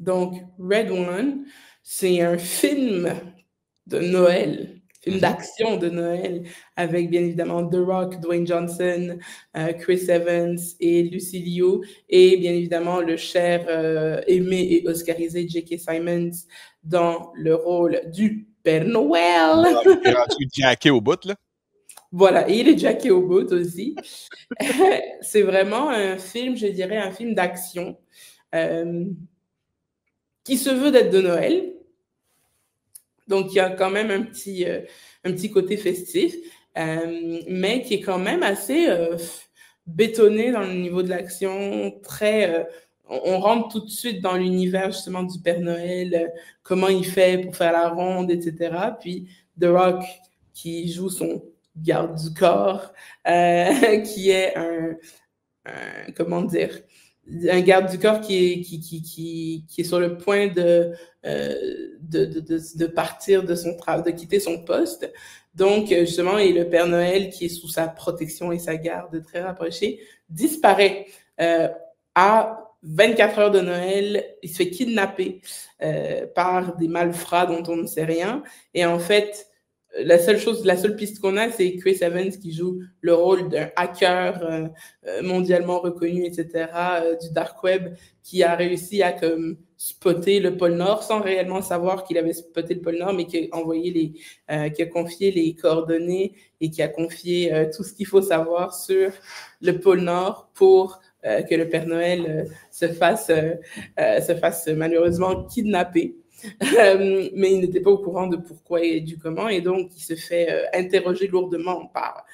Donc, Red One, c'est un film de Noël, film d'action de Noël, avec bien évidemment The Rock, Dwayne Johnson, Chris Evans et Lucy Liu, et bien évidemment le cher aimé et oscarisé J.K. Simmons dans le rôle du Père Noël. Il est rendu jacké au bout, là. Voilà, et il est jacké au bout aussi. C'est vraiment un film, je dirais, un film d'action qui se veut d'être de Noël. Donc, il y a quand même un petit côté festif, mais qui est quand même assez bétonné dans le niveau de l'action, très... on rentre tout de suite dans l'univers justement du Père Noël, comment il fait pour faire la ronde, etc. Puis The Rock qui joue son garde du corps, qui est comment dire, un garde du corps qui est sur le point de partir de son travail, de quitter son poste. Donc, justement, et le Père Noël, qui est sous sa protection et sa garde très rapprochée, disparaît à 24 heures de Noël. Il se fait kidnapper par des malfrats dont on ne sait rien. Et en fait, la seule piste qu'on a, c'est Chris Evans qui joue le rôle d'un hacker mondialement reconnu, etc., du dark web, qui a réussi à comme spotter le pôle Nord sans réellement savoir qu'il avait spoté le pôle Nord, mais qui a confié les coordonnées et qui a confié tout ce qu'il faut savoir sur le pôle Nord pour que le Père Noël se fasse malheureusement kidnapper. Mais il n'était pas au courant de pourquoi et du comment, et donc il se fait interroger lourdement par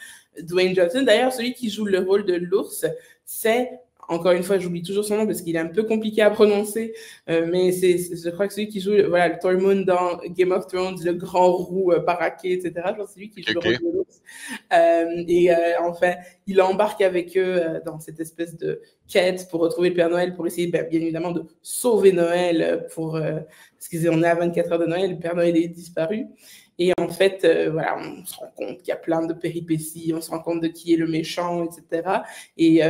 Dwayne Johnson. D'ailleurs, celui qui joue le rôle de l'ours, c'est, encore une fois, j'oublie toujours son nom parce qu'il est un peu compliqué à prononcer, mais je crois que celui qui joue voilà, le Tormund dans Game of Thrones, le grand roux baraqué, etc. Je pense que c'est lui qui joue le rôle de l'ours. Enfin, il embarque avec eux dans cette espèce de quête pour retrouver le Père Noël, pour essayer bien évidemment de sauver Noël parce qu'on est à 24 heures de Noël, le Père Noël est disparu. Et en fait, voilà, on se rend compte qu'il y a plein de péripéties, on se rend compte de qui est le méchant, etc. Et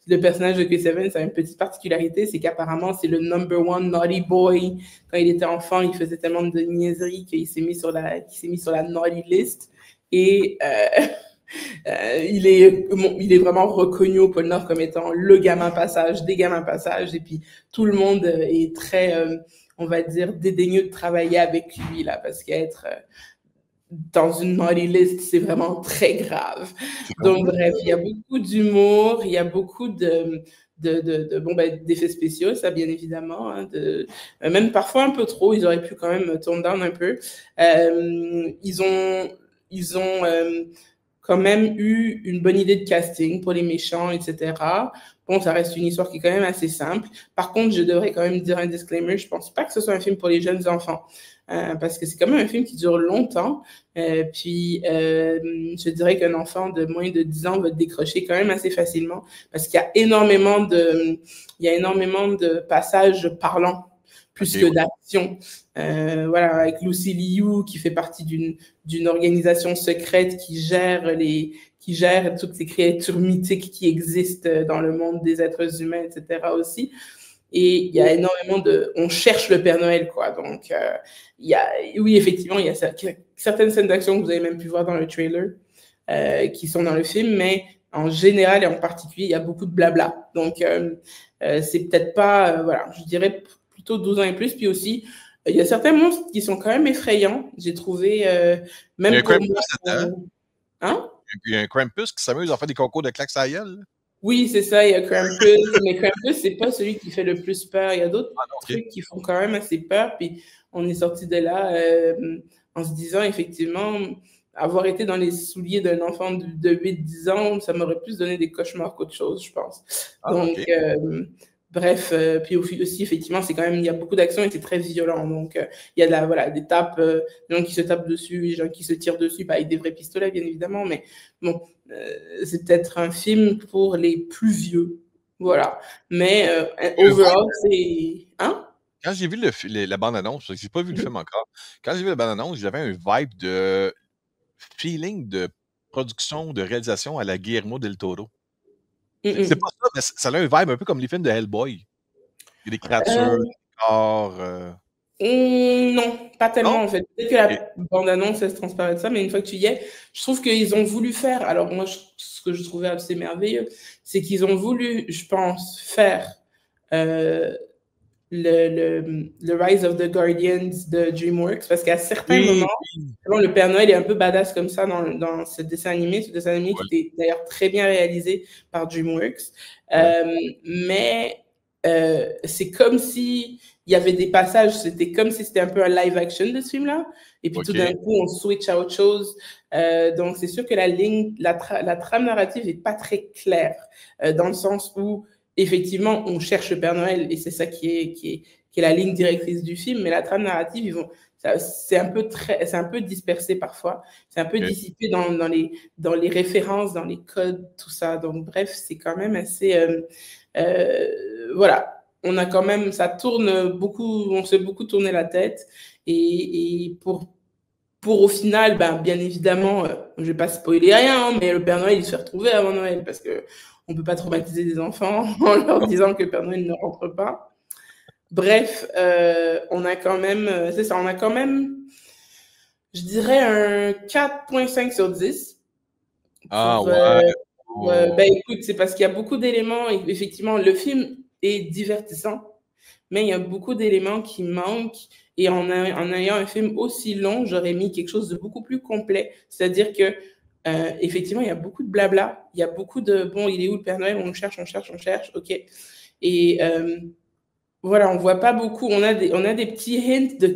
le personnage de Chris Evans a une petite particularité, c'est qu'apparemment, c'est le number one naughty boy. Quand il était enfant, il faisait tellement de niaiseries qu'il s'est mis sur la naughty list. Et il est vraiment reconnu au pôle Nord comme étant le gamin passage, des gamins passage. Et puis, tout le monde est très... on va dire, dédaigneux de travailler avec lui, là, parce qu'être dans une naughty list, c'est vraiment très grave. Donc, bref, il y a beaucoup d'humour, il y a beaucoup d'effets spéciaux, ça, bien évidemment, hein, même parfois un peu trop, ils auraient pu quand même tone down un peu. Ils ont quand même eu une bonne idée de casting pour les méchants, etc. Bon, ça reste une histoire qui est quand même assez simple. Par contre, je devrais quand même dire un disclaimer, je pense pas que ce soit un film pour les jeunes enfants, parce que c'est quand même un film qui dure longtemps. Puis, je dirais qu'un enfant de moins de 10 ans va décrocher quand même assez facilement, parce qu'il y a énormément de passages parlants, plus que d'action. Voilà, avec Lucy Liu, qui fait partie d'une organisation secrète qui gère toutes ces créatures mythiques qui existent dans le monde des êtres humains, etc. aussi. Et il y a énormément on cherche le Père Noël, quoi. Donc, oui, effectivement, il y a certaines scènes d'action que vous avez même pu voir dans le trailer, qui sont dans le film, mais en général et en particulier, il y a beaucoup de blabla. Donc, c'est peut-être pas, voilà, je dirais plutôt 12 ans et plus. Puis aussi, il y a certains monstres qui sont quand même effrayants. J'ai trouvé, même pour moi... Hein? Il y a un Krampus qui s'amuse à faire des concours de claques à la gueule. Oui, c'est ça, il y a Krampus, mais Krampus, c'est pas celui qui fait le plus peur. Il y a d'autres trucs qui font quand même assez peur, puis on est sorti de là en se disant, effectivement, avoir été dans les souliers d'un enfant de 8-10 ans, ça m'aurait plus donné des cauchemars qu'autre chose, je pense. Donc, bref, puis aussi, effectivement, c'est quand même, il y a beaucoup d'action et c'est très violent. Donc, il y a des tapes, des gens qui se tapent dessus, des gens qui se tirent dessus, avec des vrais pistolets, bien évidemment, mais bon, c'est peut-être un film pour les plus vieux. Voilà. Mais overall, c'est... Hein? Quand j'ai vu la bande-annonce, parce que j'ai pas vu le film encore, quand j'ai vu la bande-annonce, j'avais un vibe de feeling de production, de réalisation à la Guillermo del Toro. C'est pas ça, mais ça a un vibe un peu comme les films de Hellboy. Il y a des créatures, Nord. Non, pas Non? tellement en fait. Peut-être que Et la bande-annonce laisse transparaître ça, mais une fois que tu y es, je trouve qu'ils ont voulu faire. Alors moi, ce que je trouvais assez merveilleux, c'est qu'ils ont voulu, je pense, faire euh, le Rise of the Guardians de DreamWorks, parce qu'à certains moments, oui, oui. le Père Noël est un peu badass comme ça dans ce dessin animé qui Ouais, était d'ailleurs très bien réalisé par DreamWorks. ouais. Mais c'est comme si il y avait des passages, c'était comme si c'était un peu un live action de ce film-là. Et puis tout d'un OK. coup, on switch à autre chose. Donc c'est sûr que la trame narrative n'est pas très claire, dans le sens où effectivement, on cherche le Père Noël et c'est ça qui est la ligne directrice du film. Mais la trame narrative, c'est un peu dispersé parfois. C'est un peu OK. dissipé dans les références, dans les codes, tout ça. Donc, bref, c'est quand même assez. Voilà. On a quand même. Ça tourne beaucoup. On s'est beaucoup tourné la tête. Et pour au final, ben, bien évidemment, je vais pas spoiler rien, hein, mais le Père Noël, il se fait retrouver avant Noël parce que on peut pas traumatiser des enfants en leur disant que le Père Noël ne rentre pas. Bref, on a quand même, c'est ça, on a quand même, je dirais un 4,5 sur 10 Ah pour, ouais. Oh. ben écoute, c'est parce qu'il y a beaucoup d'éléments, et effectivement, le film est divertissant, mais il y a beaucoup d'éléments qui manquent. Et en ayant un film aussi long, j'aurais mis quelque chose de beaucoup plus complet. C'est-à-dire que, effectivement, il y a beaucoup de blabla. Il y a beaucoup de, bon, il est où le Père Noël? On le cherche, on cherche, on cherche. OK. Et voilà, on voit pas beaucoup. On a des petits hints de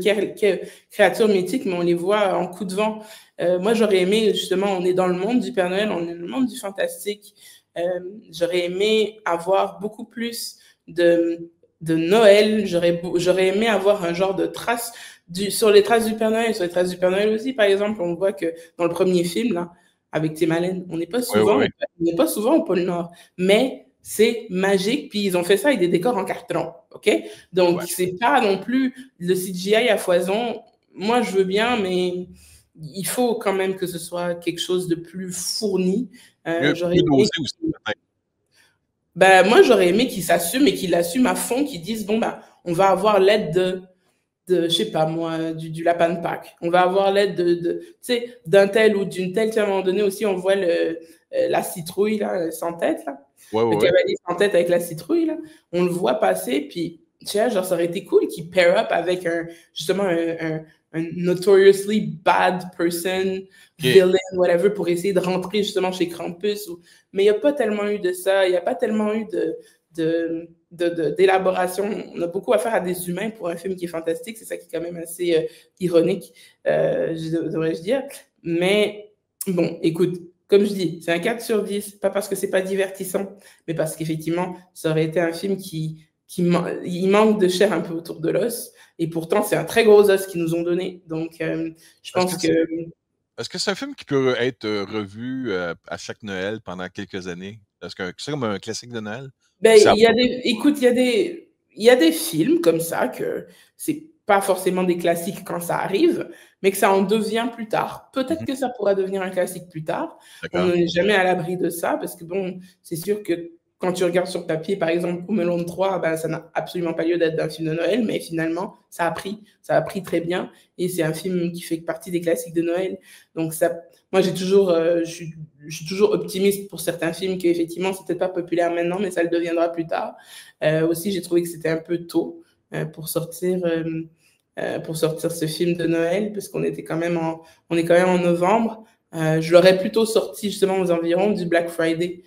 créatures mythiques, mais on les voit en coup de vent. Moi, j'aurais aimé, justement, on est dans le monde du Père Noël, on est dans le monde du fantastique. Euh, J'aurais aimé avoir beaucoup plus de Noël. J'aurais aimé avoir un genre de trace sur les traces du Père Noël. Sur les traces du Père Noël aussi, par exemple, on voit que dans le premier film, là, avec Tim Allen, Oui, oui. on n'est pas souvent au pôle Nord, mais c'est magique. Puis ils ont fait ça avec des décors en carton, OK? Donc, Ouais. c'est pas non plus le CGI à foison. Moi, je veux bien, mais il faut quand même que ce soit quelque chose de plus fourni. J'aurais Mieux aimé dosé aussi, peut-être. ben, moi, j'aurais aimé qu'ils s'assument et qu'ils l'assument à fond, qu'ils disent, bon, ben, on va avoir l'aide je sais pas moi, du lapin de Pâques. On va avoir l'aide tu sais, d'un tel ou d'une telle. Tu sais, à un moment donné aussi, on voit la citrouille, là, sans tête, là. Ouais, Le ouais, ouais. cavalier sans tête avec la citrouille, là. On le voit passer, puis, tu sais, genre, ça aurait été cool qu'il pair up avec justement, un notoriously bad person, OK. villain, whatever, pour essayer de rentrer justement chez Krampus. Mais il n'y a pas tellement eu de ça. Il n'y a pas tellement eu d'élaboration. On a beaucoup à faire à des humains pour un film qui est fantastique. C'est ça qui est quand même assez ironique, devrais-je dire. Mais bon, écoute, comme je dis, c'est un 4 sur 10, pas parce que c'est pas divertissant, mais parce qu'effectivement, ça aurait été un film il manque de chair un peu autour de l'os. Et pourtant, c'est un très gros os qu'ils nous ont donné. Donc, je Est-ce que pense que c'est est-ce que c'est un film qui peut être revu à chaque Noël pendant quelques années? Est-ce que c'est comme un classique de Noël? ben, Ça, écoute, il y a des films comme ça que c'est pas forcément des classiques quand ça arrive, mais que ça en devient plus tard. Peut-être Mhm. que ça pourra devenir un classique plus tard. On D'accord. n'est jamais à l'abri de ça parce que bon, c'est sûr que quand tu regardes sur papier, par exemple, Home Alone 3, ben, ça n'a absolument pas lieu d'être un film de Noël, mais finalement, ça a pris très bien et c'est un film qui fait partie des classiques de Noël. Donc ça, moi, je suis toujours optimiste pour certains films qui, effectivement, c'est peut-être pas populaire maintenant, mais ça le deviendra plus tard. Aussi, j'ai trouvé que c'était un peu tôt pour sortir ce film de Noël, parce on est quand même en novembre. Je l'aurais plutôt sorti justement aux environs du Black Friday.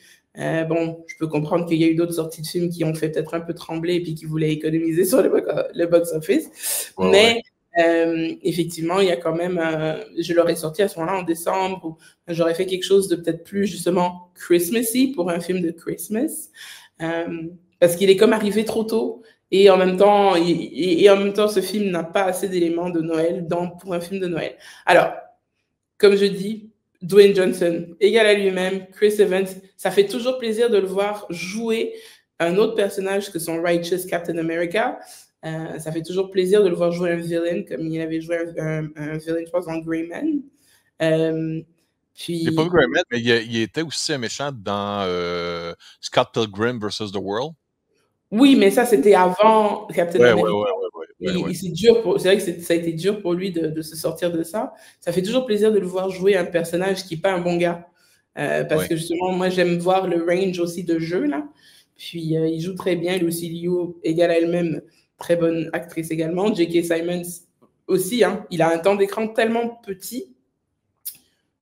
Bon, je peux comprendre qu'il y a eu d'autres sorties de films qui ont fait peut-être un peu trembler et puis qui voulaient économiser sur le box-office. Ouais, ouais. Mais effectivement, il y a quand même, je l'aurais sorti à ce moment-là en décembre, ou j'aurais fait quelque chose de peut-être plus justement Christmassy pour un film de Christmas, parce qu'il est comme arrivé trop tôt. Et en même temps, ce film n'a pas assez d'éléments de Noël pour un film de Noël. Alors, comme je dis, Dwayne Johnson, égal à lui-même, Chris Evans, ça fait toujours plaisir de le voir jouer un autre personnage que son Righteous Captain America. Ça fait toujours plaisir de le voir jouer un villain, comme il avait joué un villain, je pense, dans Greyman. Euh, J'ai pas vu puis, Graham, mais il était aussi un méchant dans Scott Pilgrim vs. The World. oui, mais ça, c'était avant Captain Ouais, ouais, ouais, America. Et c'est dur c'est vrai que ça a été dur pour lui de se sortir de ça. Ça fait toujours plaisir de le voir jouer un personnage qui n'est pas un bon gars. Parce Ouais. que justement, moi, j'aime voir le range aussi de jeu, là. Puis, il joue très bien. Lucy Liu égale à elle-même, très bonne actrice également. J.K. Simmons aussi, hein. Il a un temps d'écran tellement petit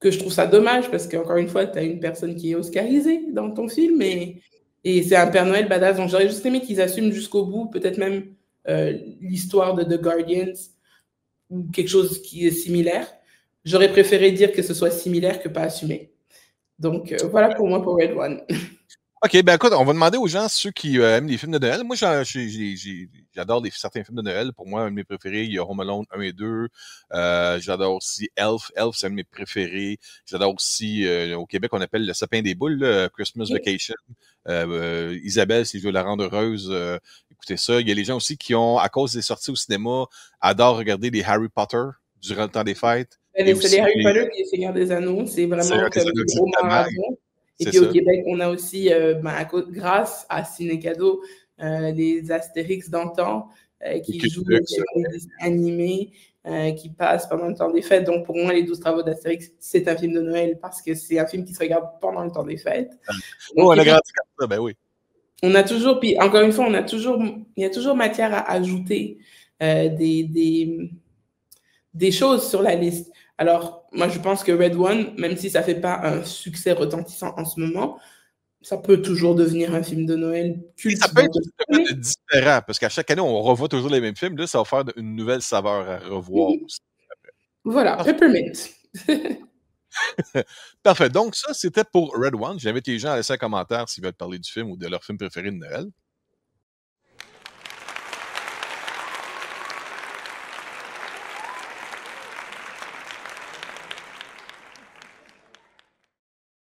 que je trouve ça dommage parce qu'encore une fois, tu as une personne qui est oscarisée dans ton film et c'est un Père Noël badass. Donc, j'aurais juste aimé qu'ils assument jusqu'au bout, peut-être même l'histoire de The Guardians ou quelque chose qui est similaire. J'aurais préféré dire que ce soit similaire que pas assumé. Donc, voilà pour moi pour Red One. OK, ben écoute, on va demander aux gens, ceux qui aiment les films de Noël. Moi, j'adore certains films de Noël. Pour moi, un de mes préférés, il y a Home Alone 1 et 2. J'adore aussi Elf. Elf, c'est un de mes préférés. J'adore aussi, au Québec, on appelle le sapin des boules, là, Christmas Vacation. Isabelle, si je veux la rendre heureuse, écoutez ça. Il y a les gens aussi qui ont, à cause des sorties au cinéma, adorent regarder les Harry Potter durant le temps des fêtes. Et C'est aussi les Harry Potter et les Seigneurs des Anneaux. C'est Seigneur vraiment des comme Anneaux des gros exactement. marathons. Et C'est puis au ça. Québec, on a aussi, grâce à Ciné Cadeau, les Astérix d'antan qui jouent dans les dessins animés qui passent pendant le temps des fêtes. Donc pour moi, Les 12 travaux d'Astérix, c'est un film de Noël parce que c'est un film qui se regarde pendant le temps des fêtes. Oh, on a grandi comme ça, ben oui. On a toujours, puis encore une fois, il y a toujours matière à ajouter des choses sur la liste. Alors, moi, je pense que Red One, même si ça ne fait pas un succès retentissant en ce moment, ça peut toujours devenir un film de Noël culte. Ça peut être différent, parce qu'à chaque année, on revoit toujours les mêmes films. Là, ça va faire une nouvelle saveur à revoir aussi. Voilà, Peppermint. Parfait. Donc, ça, c'était pour Red One. J'invite les gens à laisser un commentaire s'ils veulent parler du film ou de leur film préféré de Noël.